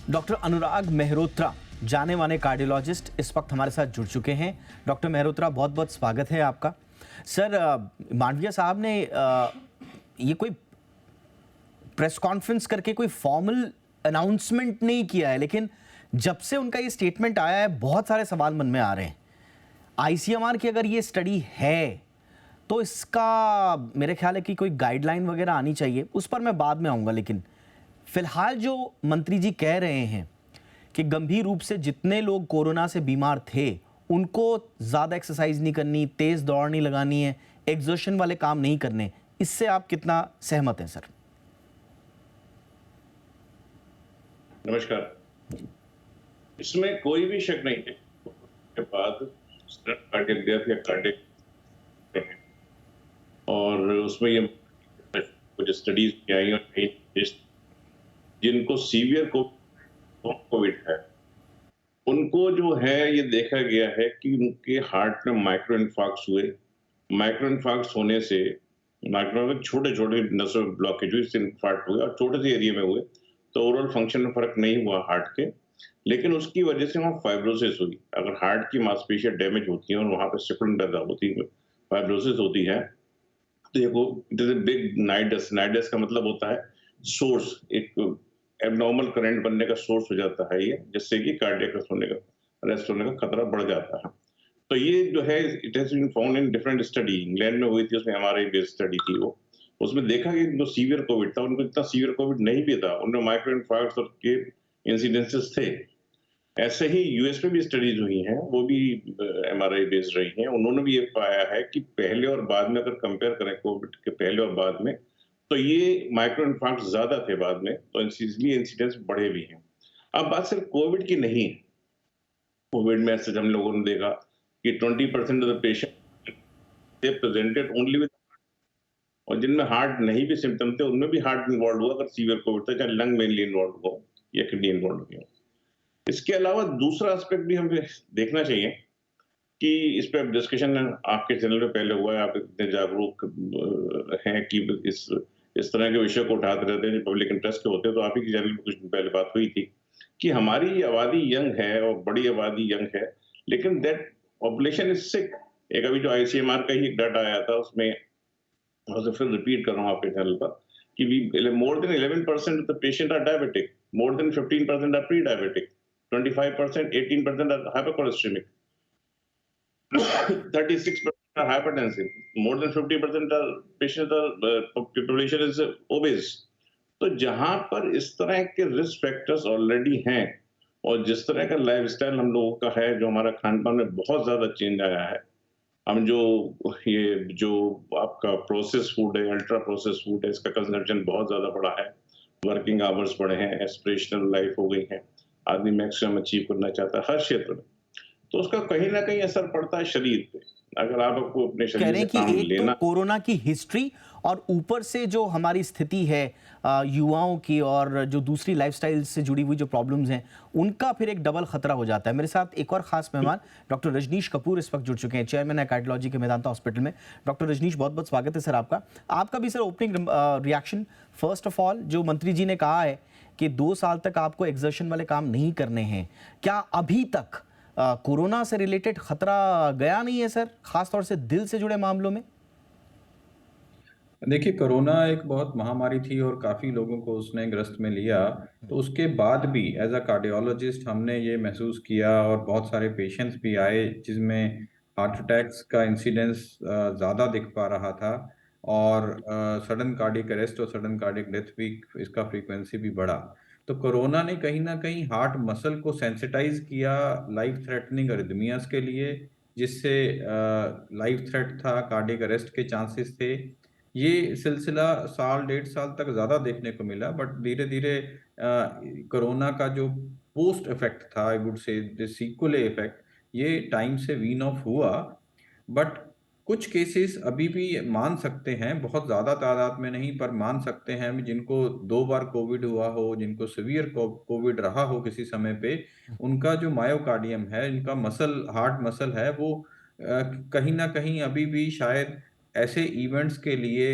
Doctor अनुराग मेहरोत्रा, जाने माने cardiologist, इस वक्त हमारे साथ जुड़ चुके हैं। डॉक्टर मेहरोत्रा, बहुत बहुत स्वागत है आपका। सर, मांडविया साहब ने ये कोई प्रेस कॉन्फ्रेंस करके कोई फॉर्मल अनाउंसमेंट नहीं किया है, लेकिन जब से उनका ये स्टेटमेंट आया है बहुत सारे सवाल मन में आ रहे हैं। आईसीएमआर की अगर ये स्टडी है तो इसका मेरे ख्याल है कि कोई गाइडलाइन वगैरह आनी चाहिए, उस पर मैं बाद में आऊँगा। लेकिन फिलहाल जो मंत्री जी कह रहे हैं कि गंभीर रूप से जितने लोग कोरोना से बीमार थे उनको ज़्यादा एक्सरसाइज नहीं करनी, तेज़ दौड़ नहीं लगानी है, एग्जर्शन वाले काम नहीं करने, इससे आप कितना सहमत हैं सर? नमस्कार। इसमें कोई भी शक नहीं है के बाद कार्डियक डेथ या कार्डियक और उसमें ये कुछ स्टडीज भी आई और कई जिनको सीवियर कोविड है, उनको जो है ये देखा गया है कि उनके हार्ट में माइक्रो इन्फार्क्ट्स हुए। माइक्रो इन्फार्क्ट्स होने से माइक्रो छोटे-छोटे नसों ब्लॉकेज हुई, इससे इन्फार्क्ट हुए और छोटे से एरिया में हुए, तो ओवरऑल फंक्शन में फ़र्क नहीं हुआ हार्ट के। लेकिन उसकी वजह से वहाँ फाइब्रोसिस हुई। अगर हार्ट की मांसपेशियाँ डैमेज होती हैं और वहाँ पे सिकुड़न पैदा होती है, फाइब्रोसिस होती है, तो देखो इट इज़ अ बिग नाइडस। नाइडस का मतलब होता है सोर्स, एक एब्नॉर्मल करंट बनने का सोर्स हो जाता है ये, जिससे कि कार्डियक अरेस्ट होने का खतरा बढ़ जाता है। तो ये जो है it has been found in different study. England में हुई थी, उसमें एमआरआई बेस्ड स्टडी थी वो। उसमें देखा कि जो सीवियर कोविड था, उनको इतना सीवियर कोविड नहीं भी था, उनमें माइक्रो इन्फार्क्ट्स और के इंसिडेंसेस थे। ऐसे ही यूएस में भी स्टडीज हुई हैं, वो भी एमआरआई बेस्ड रही हैं। उन्होंने भी ये पाया है कि पहले और बाद में अगर कंपेयर करें कोविड के पहले और बाद में, तो ये माइक्रो इन्फार्क्ट ज़्यादा थे बाद में, तो इसलिए इंसिडेंस बढ़े भी हैं। अब बात सिर्फ कोविड की नहीं है। कोविड में ऐसे हम लोगों ने देखा कि 20% of the patient they presented only with, और जिनमें हार्ट नहीं भी सिम्पटम थे, उनमें भी हार्ट इन्वॉल्व हुआ अगर सीवियर कोविड था, चाहे लंग मेनली इन्वॉल्व हो या किडनी इन्वॉल्व हो। इसके अलावा दूसरा एस्पेक्ट भी हमें देखना चाहिए कि इस पे अब डिस्कशन आपके चैनल पे पहले हुआ है, आप इतने जागरूक हैं कि इस तरह के विषय को उठाते रहते हैं जो पब्लिक इंटरेस्ट के होते हैं, तो आप ही के चैनल पे कुछ दिन पहले बात हुई थी कि हमारी आबादी यंग है और बड़ी आबादी यंग है, लेकिन दैट पॉपुलेशन इज सिक। एक अभी जो आईसीएमआर का ही डाटा आया था, उसमें और तो फिर रिपीट कर रहा हूँ आपके चैनल पर कि we more than 11% of the patient are diabetic, more than 15% are pre diabetic, 25%, 18% are hypercholestemic, 36% are hypertensive, more than 50% are patients are population is obese। तो जहां पर इस तरह के रिस्क फैक्टर्स ऑलरेडी हैं और जिस तरह का लाइफस्टाइल हम लोगों का है, जो हमारा खान पान में बहुत ज्यादा चेंज आया है, हम जो आपका प्रोसेस फूड है, अल्ट्रा प्रोसेस फूड है, इसका कंजम्पशन बहुत ज़्यादा बढ़ा है। वर्किंग आवर्स बढ़े हैं, एस्पिरेशनल लाइफ हो गई है। आदमी मैक्सिमम अचीव करना चाहता है हर क्षेत्र में। तो उसका कहीं न कहीं असर पड़ता है शरीर पे। अगर आपको अपने कह शरीर रहे से हैं कि काम एक तो लेना। कोरोना की हिस्ट्री और ऊपर से जो हमारी स्थिति है युवाओं की और जो दूसरी लाइफस्टाइल से जुड़ी हुई जो प्रॉब्लम्स हैं, उनका फिर एक डबल खतरा हो जाता है। मेरे साथ एक और खास मेहमान डॉक्टर रजनीश कपूर इस वक्त जुड़ चुके हैं, चेयरमैन है कार्डियोलॉजी के मेदांता हॉस्पिटल में। डॉक्टर रजनीश, बहुत बहुत स्वागत है सर आपका। आपका भी sir opening reaction. First of all, जो मंत्री जी ने कहा है कि 2 साल तक आपको एग्जर्शन वाले काम नहीं करने हैं, क्या अभी तक कोरोना से रिलेटेड खतरा गया नहीं है सर, खासतौर से दिल से जुड़े मामलों में? देखिए, कोरोना एक बहुत महामारी थी और काफ़ी लोगों को उसने ग्रस्त में लिया। तो उसके बाद भी एज़ अ कार्डियोलॉजिस्ट हमने ये महसूस किया और बहुत सारे पेशेंट्स भी आए जिसमें हार्ट अटैक्स का इंसिडेंस ज़्यादा दिख पा रहा था और सडन कार्डियक अरेस्ट और सडन कार्डियक डेथ भी इसका फ्रीक्वेंसी भी बढ़ा। तो कोरोना ने कहीं न कहीं हार्ट मसल को सेंसिटाइज़ किया लाइफ थ्रेटनिंग अरिथमियाज़ के लिए, जिससे लाइफ थ्रेट था, कार्डियक अरेस्ट के चांसेस थे। ये सिलसिला साल, डेढ़ साल तक ज़्यादा देखने को मिला, बट धीरे-धीरे कोरोना का जो पोस्ट इफ़ेक्ट था, I would say the sequel effect, ये टाइम से वीन ऑफ हुआ। बट कुछ केसेस अभी भी मान सकते हैं, बहुत ज़्यादा तादाद में नहीं, पर मान सकते हैं जिनको 2 बार कोविड हुआ हो, जिनको सीवियर कोविड रहा हो किसी समय पे, उनका जो मायोकार्डियम है, इनका हार्ट मसल है, वो कहीं न कहीं अभी भी शायद ऐसे इवेंट्स के लिए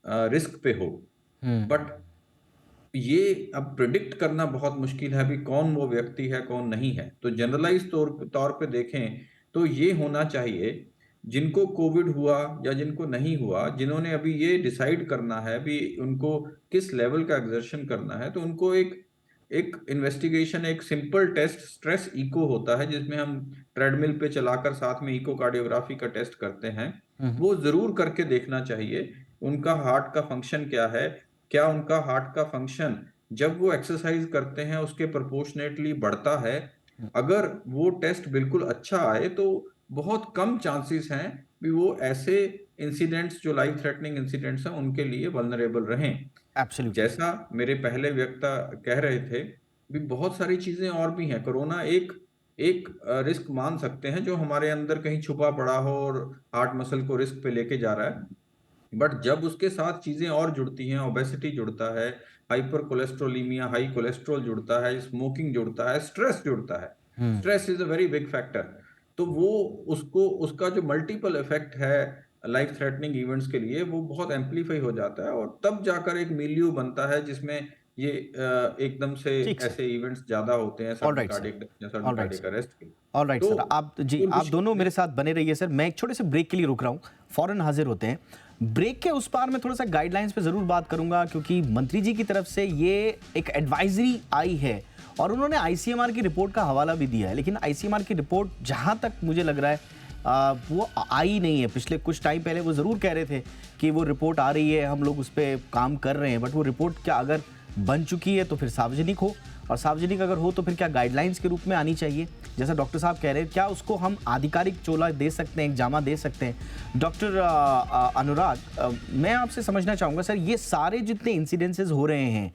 रिस्क पे हो। बट ये अब प्रिडिक्ट करना बहुत मुश्किल है, अभी कौन वो व्यक्ति है, कौन नहीं है। तो जनरलाइज़ तौर तौर पे देखें, तो ये होना चाहिए, जिनको कोविड हुआ या जिनको नहीं हुआ, जिन्होंने अभी ये डिसाइड करना है, अभी उनको किस लेवल का एक्सर्शन करना है, तो उनको एक एक इन्वेस्टिगेशन, एक सिंपल टेस्ट स्ट्रेस इको होता है, जिसमें हम ट्रेडमिल पे चलाकर साथ में इकोकार्डियोग्राफी का टेस्ट करते हैं। हम्म। वो ज़रूर करके देखना चाहिए, उनका हार्ट का फंक्शन क्या है? क्या उनका हार्ट का फंक्शन जब वो एक्सरसाइज करते हैं उसके प्रोपोर्शनेटली बढ़ता है? अगर वो टेस्ट बिल्कुल अच्छा आए तो बहुत कम चांसेस हैं कि वो ऐसे इंसिडेंट्स जो लाइफ थ्रेटनिंग इंसिडेंट्स हैं उनके लिए वल्नरेबल रहें। एब्सोल्युटली। जैसा मेरे पहले वक्ता कह रहे थे, भी बहुत सारी चीज़ें और भी हैं। कोरोना एक एक रिस्क मान सकते हैं जो हमारे अंदर कहीं छुपा पड़ा हो और हार्ट मसल को रिस्क पे लेके जा रहा है। बट जब उसके साथ चीज़ें और जुड़ती हैं, ओबेसिटी जुड़ता है, हाइपर कोलेस्ट्रोलीमिया, हाई कोलेस्ट्रॉल जुड़ता है, स्मोकिंग जुड़ता है, स्ट्रेस जुड़ता है। Hmm. Stress is a very big factor. तो वो उसको उसका जो मल्टीपल इफ़ेक्ट है लाइफ थ्रेटनिंग इवेंट्स के लिए, वो बहुत एम्प्लीफाई हो जाता है और तब जाकर एक मिलियू बनता है जिसमें ये एकदम से ठीक सर। ऐसे इवेंट्स ज़्यादा होते हैं, all sudden right sir. Cardiac death या sudden all right cardiac sir. Arrest के। ऑल राइट तो सर, आप जी, आप पूर्ण दोनों में मेरे साथ बने रहिए सर। मैं एक छोटे से ब्रेक के लिए रुक रहा हूँ, फौरन हाजिर होते हैं। ब्रेक के उस पार मैं थोड़ा सा गाइडलाइंस पे ज़रूर बात करूंगा, क्योंकि मंत्री जी की तरफ से ये एक एडवाइजरी आई है और उन्होंने आईसीएमआर की रिपोर्ट का हवाला भी दिया है, लेकिन आईसीएमआर की रिपोर्ट जहां तक मुझे लग रहा है वो आई नहीं है। पिछले कुछ टाइम पहले वो ज़रूर कह रहे थे कि वो रिपोर्ट आ रही है, हम लोग उस पर काम कर रहे हैं, बट वो रिपोर्ट क्या अगर बन चुकी है तो फिर सार्वजनिक हो, और सार्वजनिक अगर हो तो फिर क्या गाइडलाइंस के रूप में आनी चाहिए, जैसा डॉक्टर साहब कह रहे हैं, क्या उसको हम आधिकारिक चोला दे सकते हैं, एक जामा दे सकते हैं? डॉक्टर अनुराग, मैं आपसे समझना चाहूँगा सर, ये सारे जितने इंसिडेंसेस हो रहे हैं,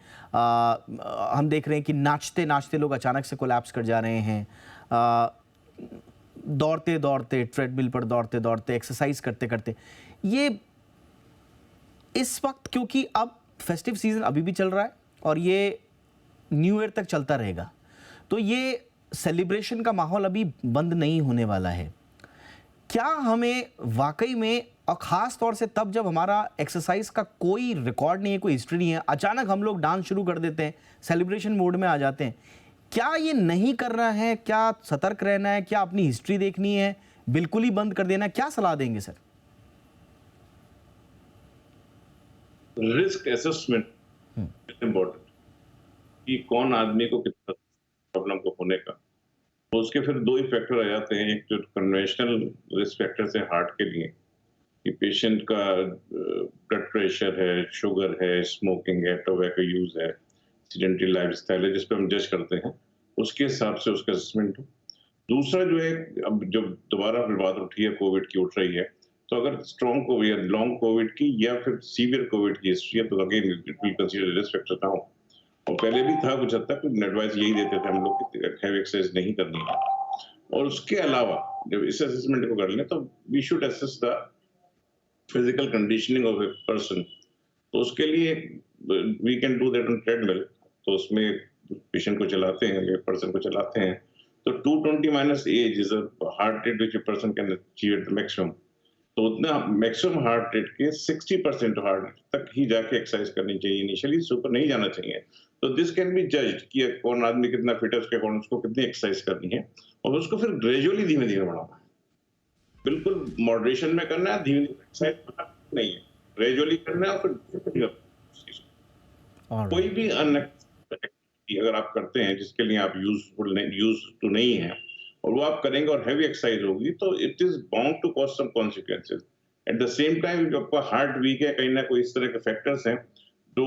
हम देख रहे हैं कि नाचते नाचते लोग अचानक से कोलैप्स कर जा रहे हैं, दौड़ते दौड़ते ट्रेडमिल पर दौड़ते दौड़ते एक्सरसाइज करते करते, ये इस वक्त, क्योंकि अब फेस्टिव सीजन अभी भी चल रहा है और ये न्यू ईयर तक चलता रहेगा, तो ये सेलिब्रेशन का माहौल अभी बंद नहीं होने वाला है। क्या हमें वाकई में, और ख़ास तौर से तब जब हमारा एक्सरसाइज का कोई रिकॉर्ड नहीं है, कोई हिस्ट्री नहीं है, अचानक हम लोग डांस शुरू कर देते हैं, सेलिब्रेशन मोड में आ जाते हैं, क्या ये नहीं करना है? क्या सतर्क रहना है? क्या अपनी हिस्ट्री देखनी है? बिल्कुल ही बंद कर देना है? क्या सलाह देंगे सर? रिस्क असेसमेंट इम्पोर्टेंट, कि कौन आदमी को कितना प्रॉब्लम को होने का। तो उसके फिर दो ही फैक्टर आ जाते हैं। एक जो कन्वेंशनल रिस्क फैक्टर्स है हार्ट के लिए, कि पेशेंट का ब्लड प्रेशर है, शुगर है, स्मोकिंग है, टोबैको यूज है, एक्सीडेंटल लाइफस्टाइल है, जिस पे हम जज करते हैं, उसके हिसाब से उसका असेसमेंट हो। दूसरा जो है, अब जब दोबारा फिर बात उठी है, कोविड की उठ रही है, तो अगर स्ट्रॉन्ग कोविड या लॉन्ग कोविड की या फिर सीवियर कोविड की हिस्ट्री है, तो again it will consider risk factor ना हो। और पहले भी था कुछ हद तक, एडवाइस यही देते थे हम लोग कि हैवी एक्सरसाइज नहीं करनी है। और उसके अलावा जब इस असेसमेंट को कर लें, तो we should assess the physical conditioning of a person. तो उसके लिए we can do that on treadmill. तो उसमें पेशेंट को चलाते हैं या पर्सन को चलाते हैं, तो 220 minus age is a heart rate which a person can achieve at the maximum. तो उतना मैक्सिमम हार्ट रेट के 60% हार्ट रेट तक ही जाके एक्सरसाइज करनी चाहिए, इनिशियली ऊपर नहीं जाना चाहिए। तो दिस कैन बी जज्ड कि कौन आदमी कितना फिट है, उसके अकॉर्डिंग उसको कितनी एक्सरसाइज करनी है, और उसको फिर ग्रेजुअली धीमे धीमे बढ़ाना है। बिल्कुल मॉडरेशन में करना है, धीमे धीमे एक्सरसाइज नहीं है, ग्रेजुअली करना है और फिर कोई ऑलराइट। भी एक्टिविटी अगर आप करते हैं जिसके लिए आप यूजफुल नहीं, यूज टू नहीं है, और वो आप करेंगे और हैवी एक्सरसाइज होगी, तो it is bound to cause some consequences. At the same time जो आपका हार्ट वीक है, कहीं ना कोई इस तरह के फैक्टर्स हैं जो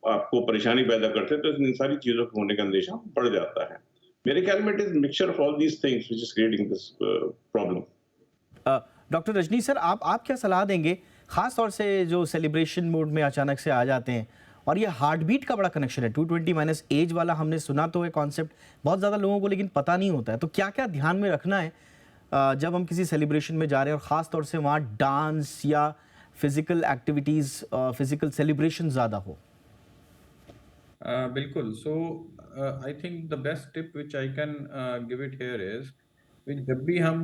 आपको परेशानी पैदा करते हैं, तो इन सारी चीजों के होने का अंदेशा बढ़ जाता है। मेरे ख्याल में it is mixture of all these things which is creating this problem. Doctor Rajni sir, आप क्या सलाह देंगे, खास तौर से जो सेलिब्रेशन मूड में अचानक से आ जाते हैं, और ये हार्ट बीट का बड़ा कनेक्शन है, 220 माइनस एज वाला हमने सुना तो है कॉन्सेप्ट बहुत ज़्यादा लोगों को, लेकिन पता नहीं होता है, तो क्या क्या ध्यान में रखना है जब हम किसी सेलिब्रेशन में जा रहे हैं, और ख़ास तौर से वहाँ डांस या फिजिकल एक्टिविटीज़, फिजिकल सेलिब्रेशन ज़्यादा हो? बिल्कुल। So I think the best tip which I can give it here is, जब भी हम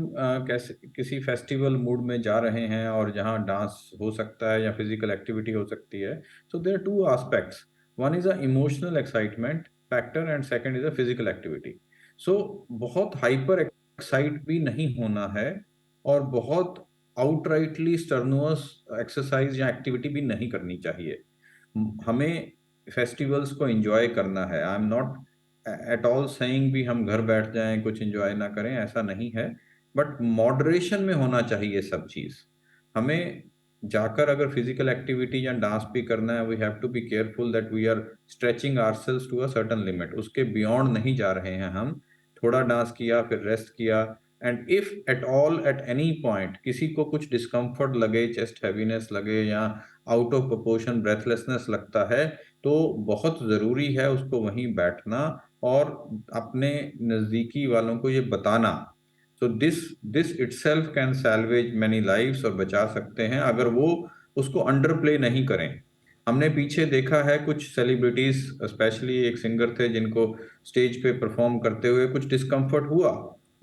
कैसे किसी फेस्टिवल मूड में जा रहे हैं और जहाँ डांस हो सकता है या फिजिकल एक्टिविटी हो सकती है, so there are two aspects. One is a emotional excitement factor and second is a physical activity. सो बहुत हाइपर एक्साइट भी नहीं होना है और बहुत आउटराइटली स्टर्नुअस एक्सरसाइज या एक्टिविटी भी नहीं करनी चाहिए। हमें फेस्टिवल्स को एंजॉय करना है। I am not at all saying भी हम घर बैठ जाएं कुछ एंजॉय ना करें, ऐसा नहीं है, बट मॉडरेशन में होना चाहिए सब चीज। हमें जाकर अगर फिजिकल एक्टिविटी या डांस भी करना है, we have to be careful that we are stretching ourselves to a certain limit, उसके बियॉन्ड नहीं जा रहे हैं हम। थोड़ा डांस किया फिर रेस्ट किया, and if at all at any point किसी को कुछ डिस्कम्फर्ट लगे, चेस्ट हैवीनेस लगे या आउट ऑफ प्रोपोर्शन ब्रेथलेसनेस लगता है, तो बहुत ज़रूरी है उसको वहीं बैठना और अपने नज़दीकी वालों को ये बताना। So this itself can salvage many lives, और बचा सकते हैं अगर वो उसको अंडर प्ले नहीं करें। हमने पीछे देखा है कुछ सेलिब्रिटीज, स्पेशली एक सिंगर थे जिनको स्टेज पे परफॉर्म करते हुए कुछ डिस्कम्फर्ट हुआ,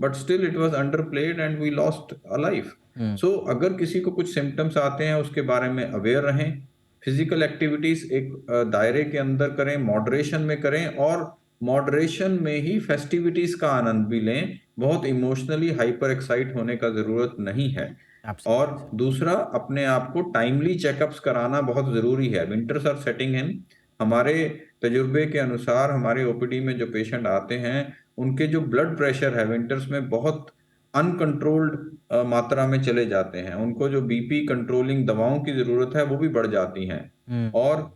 but still it was underplayed and we lost a life. सो अगर किसी को कुछ सिम्टम्स आते हैं उसके बारे में अवेयर रहें, फिजिकल एक्टिविटीज एक दायरे के अंदर करें, मॉडरेशन में करें, और मॉडरेशन में ही फेस्टिविटीज का आनंद भी लें। बहुत इमोशनली हाइपर एक्साइट होने का जरूरत नहीं है। Absolutely. और दूसरा, अपने आप को टाइमली चेकअप्स कराना बहुत जरूरी है। विंटर्स आर सेटिंग इन। हमारे तजुर्बे के अनुसार हमारे ओपीडी में जो पेशेंट आते हैं उनके जो ब्लड प्रेशर है विंटर्स में बहुत अनकंट्रोल्ड मात्रा में चले जाते हैं। उनको जो बीपी कंट्रोलिंग दवाओं की जरूरत है वो भी बढ़ जाती हैं। और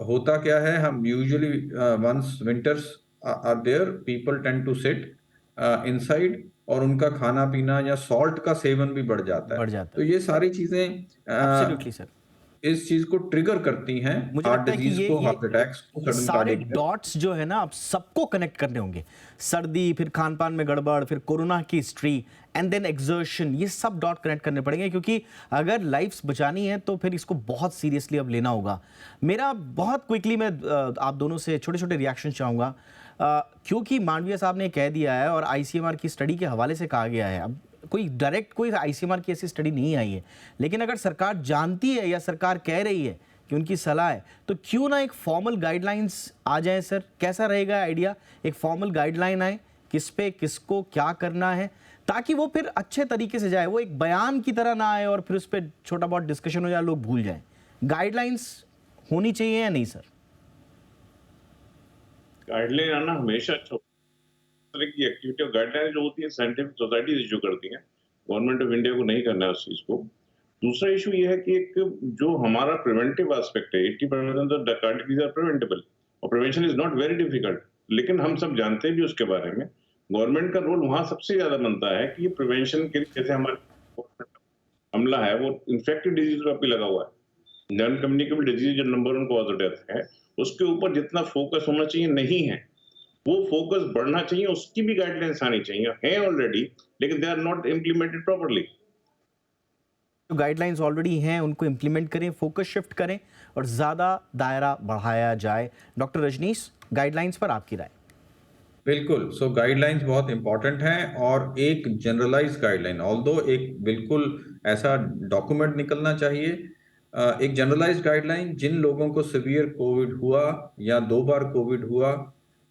होता क्या है, हम usually once winters are there, people tend to sit inside, और उनका खाना पीना या सॉल्ट का सेवन भी बढ़ जाता बढ़ है। जाता तो है। ये सारी चीजें एब्सोल्युटली सर। इस चीज को ट्रिगर करती हैं, मुझे हार्ट लगता है कि डिजीज को, हार्ट अटैक्स को, ये सडन सारे कार्डियक। डॉट्स जो है ना आप सबको कनेक्ट करने होंगे। सर्दी, फिर खान पान में गड़बड़, फिर कोरोना की हिस्ट्री, एंड देन एक्सर्शन, ये सब डॉट कनेक्ट करने पड़ेंगे, क्योंकि अगर लाइफ्स बचानी है तो फिर इसको बहुत सीरियसली अब लेना होगा। मेरा बहुत क्विकली मैं आप दोनों से छोटे छोटे रिएक्शन चाहूँगा, क्योंकि मांडविया साहब ने कह दिया है और आईसीएमआर की स्टडी के हवाले से कहा गया है। अब कोई आईसीएमआर की ऐसी स्टडी नहीं आई है, लेकिन अगर सरकार जानती है या सरकार कह रही है कि उनकी सलाह है, तो क्यों ना एक फॉर्मल गाइडलाइंस आ जाए सर? कैसा रहेगा आइडिया? एक फॉर्मल गाइडलाइन आए, किस पे किसको क्या करना है, ताकि वो फिर अच्छे तरीके से जाए, वो एक बयान की तरह ना आए और फिर उस पर छोटा बहुत डिस्कशन हो जाए, लोग भूल जाएं। गाइडलाइंस होनी चाहिए या नहीं सर? गाइडलाइन आना हमेशा अच्छा होता है। इस तरह की एक्टिविटी और गाइडलाइन जो होती है साइंटिफिक सोसाइटीज इशू करती हैं, गवर्नमेंट ऑफ इंडिया को नहीं करना है उस चीज को। दूसरा इशू ये है कि एक जो हमारा प्रिवेंटिव एस्पेक्ट है, 80% of the cardiac disease are preventable, और prevention is not very difficult, लेकिन हम सब जानते भी उसके बारे में। गवर्नमेंट का रोल वहां सबसे ज्यादा बनता है कि ये प्रिवेंशन के लिए, जैसे हमारे हमला है वो इन्फेक्टेड डिजीज पर भी लगा हुआ है, नॉन कम्युनिकेबल डिजीज जो नंबर 1 कॉज ऑफ डेथ है, उसके ऊपर जितना फोकस होना चाहिए नहीं है, वो फोकस बढ़ना चाहिए, उसकी भी गाइडलाइंस आनी चाहिए, है ऑलरेडी, लेकिन they are not implemented properly. जो गाइडलाइंस ऑलरेडी हैं उनको इंप्लीमेंट करें, फोकस शिफ्ट करें और ज़्यादा दायरा बढ़ाया जाए। डॉक्टर रजनीश, गाइडलाइंस पर आपकी राय? बिल्कुल। सो गाइडलाइंस बहुत इंपॉर्टेंट हैं, और एक जनरलाइज गाइडलाइन, ऑल्दो एक बिल्कुल ऐसा डॉक्यूमेंट निकलना चाहिए, एक जनरलाइज गाइडलाइन जिन लोगों को सीवियर कोविड हुआ या 2 बार कोविड हुआ,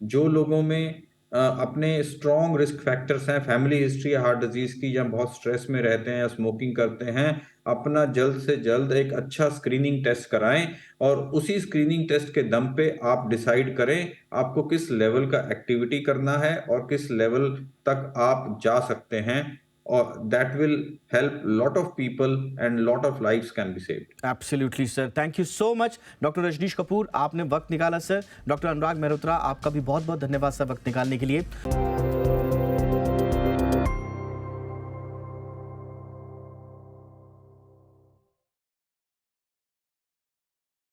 जो लोगों में अपने स्ट्रॉन्ग रिस्क फैक्टर्स हैं, फैमिली हिस्ट्री है हार्ट डिजीज की, या बहुत स्ट्रेस में रहते हैं या स्मोकिंग करते हैं, अपना जल्द से जल्द एक अच्छा स्क्रीनिंग टेस्ट कराएं, और उसी स्क्रीनिंग टेस्ट के दम पे आप डिसाइड करें आपको किस लेवल का एक्टिविटी करना है और किस लेवल तक आप जा सकते हैं, और that will help lot of people and lot of lives can be saved. Absolutely sir, thank you so much. Doctor Rajneesh Kapoor, आपने वक्त निकाला सर। डॉक्टर अनुराग मेहरोत्रा, आपका भी बहुत बहुत धन्यवाद सर वक्त निकालने के लिए।